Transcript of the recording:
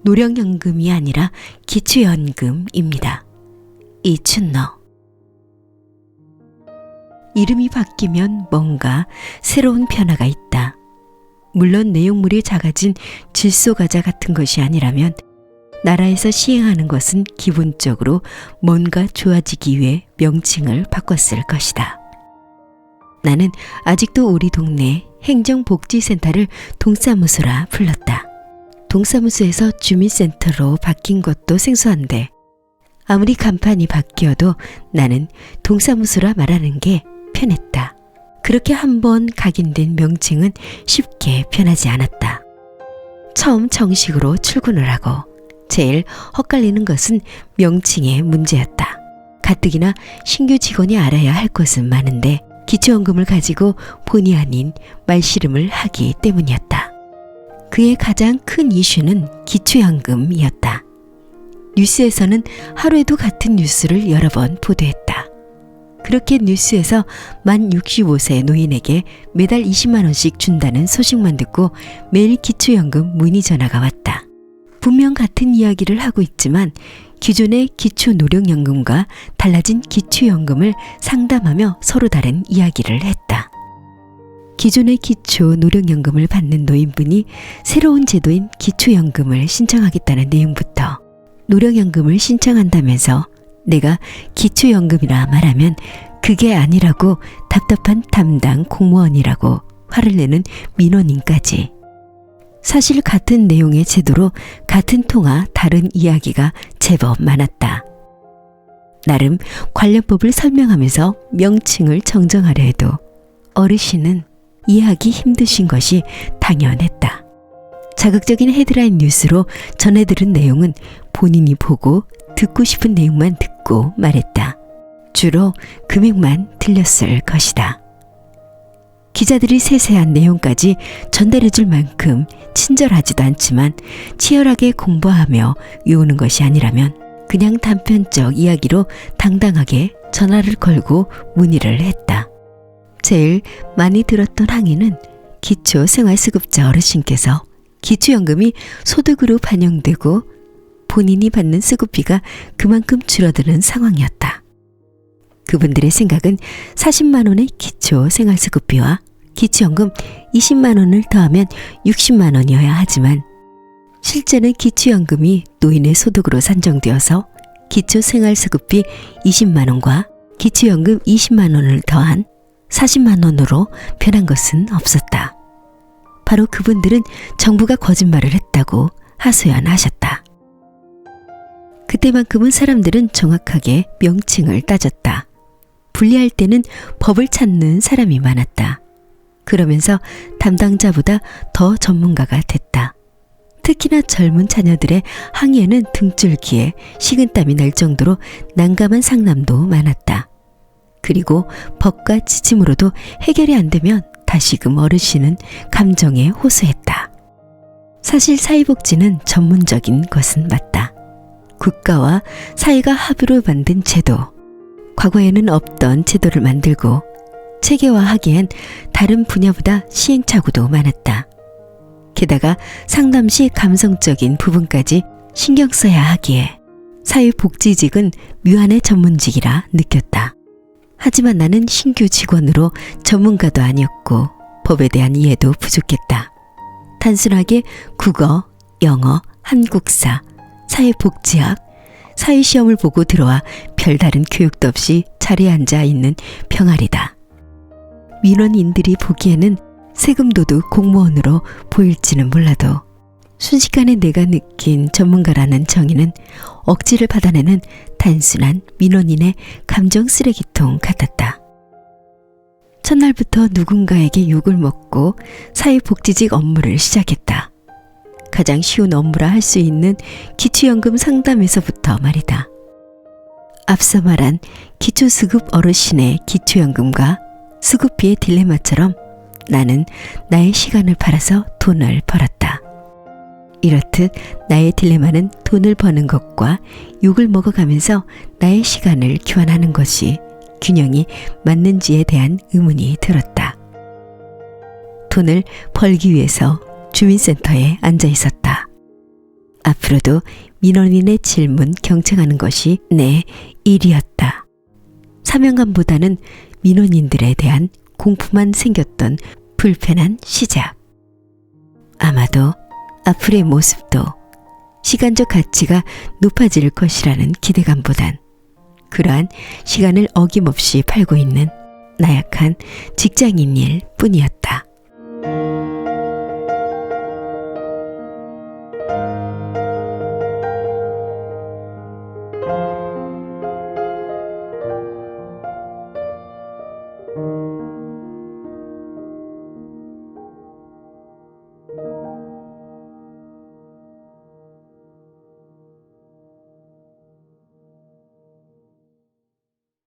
노령연금이 아니라 기초연금입니다. 이춘너. 이름이 바뀌면 뭔가 새로운 변화가 있다. 물론 내용물이 작아진 질소과자 같은 것이 아니라면 나라에서 시행하는 것은 기본적으로 뭔가 좋아지기 위해 명칭을 바꿨을 것이다. 나는 아직도 우리 동네 행정복지센터를 동사무소라 불렀다. 동사무소에서 주민센터로 바뀐 것도 생소한데 아무리 간판이 바뀌어도 나는 동사무소라 말하는 게 편했다. 그렇게 한번 각인된 명칭은 쉽게 변하지 않았다. 처음 정식으로 출근을 하고 제일 헛갈리는 것은 명칭의 문제였다. 가뜩이나 신규 직원이 알아야 할 것은 많은데 기초연금을 가지고 본의 아닌 말씨름을 하기 때문이었다. 그의 가장 큰 이슈는 기초연금이었다. 뉴스에서는 하루에도 같은 뉴스를 여러 번 보도했다. 그렇게 뉴스에서 만 65세 노인에게 매달 20만 원씩 준다는 소식만 듣고 매일 기초연금 문의 전화가 왔다. 분명 같은 이야기를 하고 있지만 기존의 기초노령연금과 달라진 기초연금을 상담하며 서로 다른 이야기를 했다. 기존의 기초노령연금을 받는 노인분이 새로운 제도인 기초연금을 신청하겠다는 내용부터 노령연금을 신청한다면서 내가 기초연금이라 말하면 그게 아니라고 답답한 담당 공무원이라고 화를 내는 민원인까지. 사실 같은 내용의 제도로 같은 통화 다른 이야기가 제법 많았다. 나름 관련법을 설명하면서 명칭을 정정하려 해도 어르신은 이해하기 힘드신 것이 당연했다. 자극적인 헤드라인 뉴스로 전해들은 내용은 본인이 보고 듣고 싶은 내용만 듣고 말했다. 주로 금액만 들렸을 것이다. 기자들이 세세한 내용까지 전달해줄 만큼 친절하지도 않지만 치열하게 공부하며 외우는 것이 아니라면 그냥 단편적 이야기로 당당하게 전화를 걸고 문의를 했다. 제일 많이 들었던 항의는 기초생활수급자 어르신께서 기초연금이 소득으로 반영되고 본인이 받는 수급비가 그만큼 줄어드는 상황이었다. 그분들의 생각은 40만 원의 기초생활수급비와 기초연금 20만 원을 더하면 60만 원이어야 하지만 실제는 기초연금이 노인의 소득으로 산정되어서 기초생활수급비 20만 원과 기초연금 20만 원을 더한 40만 원으로 변한 것은 없었다. 바로 그분들은 정부가 거짓말을 했다고 하소연하셨다. 그때만큼은 사람들은 정확하게 명칭을 따졌다. 분리할 때는 법을 찾는 사람이 많았다. 그러면서 담당자보다 더 전문가가 됐다. 특히나 젊은 자녀들의 항의에는 등줄기에 식은땀이 날 정도로 난감한 상담도 많았다. 그리고 법과 지침으로도 해결이 안 되면 다시금 어르신은 감정에 호소했다. 사실 사회복지는 전문적인 것은 맞다. 국가와 사회가 합의로 만든 제도, 과거에는 없던 제도를 만들고 체계화하기엔 다른 분야보다 시행착오도 많았다. 게다가 상담 시 감성적인 부분까지 신경 써야 하기에 사회복지직은 묘한의 전문직이라 느꼈다. 하지만 나는 신규 직원으로 전문가도 아니었고 법에 대한 이해도 부족했다. 단순하게 국어, 영어, 한국사, 사회복지학, 사회시험을 보고 들어와 별다른 교육도 없이 자리에 앉아 있는 병아리다. 민원인들이 보기에는 세금도둑 공무원으로 보일지는 몰라도 순식간에 내가 느낀 전문가라는 정의는 억지를 받아내는 단순한 민원인의 감정 쓰레기통 같았다. 첫날부터 누군가에게 욕을 먹고 사회복지직 업무를 시작했다. 가장 쉬운 업무라 할 수 있는 기초연금 상담에서부터 말이다. 앞서 말한 기초수급 어르신의 기초연금과 수급비의 딜레마처럼 나는 나의 시간을 팔아서 돈을 벌었다. 이렇듯 나의 딜레마는 돈을 버는 것과 욕을 먹어가면서 나의 시간을 교환하는 것이 균형이 맞는지에 대한 의문이 들었다. 돈을 벌기 위해서 주민센터에 앉아 있었다. 앞으로도 민원인의 질문 경청하는 것이 내 일이었다. 사명감보다는 민원인들에 대한 공포만 생겼던 불편한 시작. 아마도 앞으로의 모습도 시간적 가치가 높아질 것이라는 기대감보단 그러한 시간을 어김없이 팔고 있는 나약한 직장인일 뿐이었다.